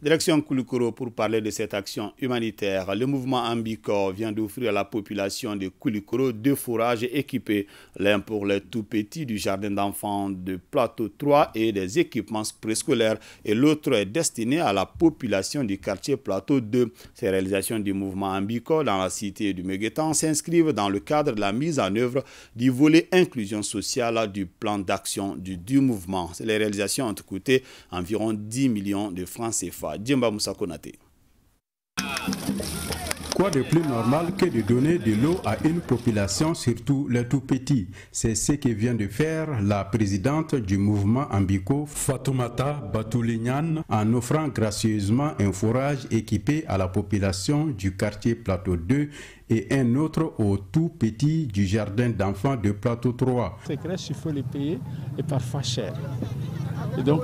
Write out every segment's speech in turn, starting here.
Direction Koulikoro pour parler de cette action humanitaire. Le mouvement Ambicor vient d'offrir à la population de Koulikoro 2 fourrages équipés, l'un pour les tout-petits du jardin d'enfants de Plateau 3 et des équipements préscolaires, et l'autre est destiné à la population du quartier Plateau 2. Ces réalisations du mouvement Ambicor dans la cité du Meguetan s'inscrivent dans le cadre de la mise en œuvre du volet inclusion sociale du plan d'action du mouvement. Les réalisations ont coûté environ 10 millions de francs CFA. Djemba Moussa Konate. Quoi de plus normal que de donner de l'eau à une population, surtout les tout-petits? C'est ce que vient de faire la présidente du mouvement Ambicor, Fatoumata Batoulignan, en offrant gracieusement un forage équipé à la population du quartier Plateau 2 et un autre aux tout-petits du jardin d'enfants de Plateau 3. Ces crèches, il faut les payer et parfois cher. Et donc,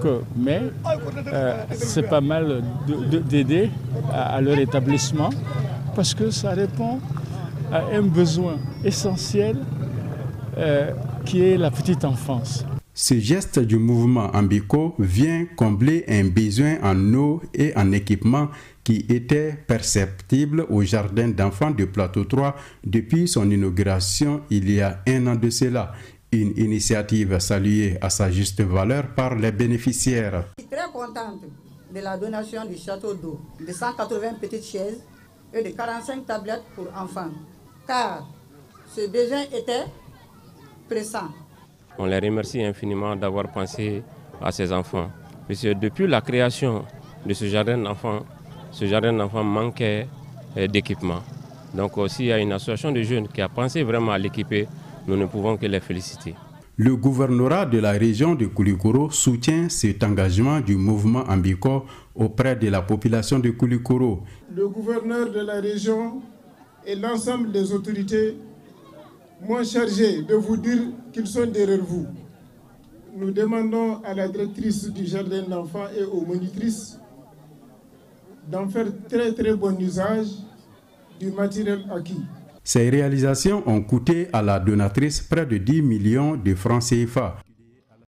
c'est pas mal d'aider à leur établissement parce que ça répond à un besoin essentiel qui est la petite enfance. Ce geste du mouvement Ambicor vient combler un besoin en eau et en équipement qui était perceptible au jardin d'enfants de Plateau 3 depuis son inauguration il y a 1 an de cela. Une initiative saluée à sa juste valeur par les bénéficiaires. Je suis très contente de la donation du château d'eau, de 180 petites chaises et de 45 tablettes pour enfants, car ce besoin était pressant. On les remercie infiniment d'avoir pensé à ces enfants. Parce que depuis la création de ce jardin d'enfants manquait d'équipement. Donc aussi, il y a une association de jeunes qui a pensé vraiment à l'équiper. Nous ne pouvons que les féliciter. Le gouvernorat de la région de Koulikoro soutient cet engagement du mouvement Ambicor auprès de la population de Koulikoro. Le gouverneur de la région et l'ensemble des autorités m'ont chargé de vous dire qu'ils sont derrière vous. Nous demandons à la directrice du jardin d'enfants et aux monitrices d'en faire très bon usage du matériel acquis. Ces réalisations ont coûté à la donatrice près de 10 millions de francs CFA.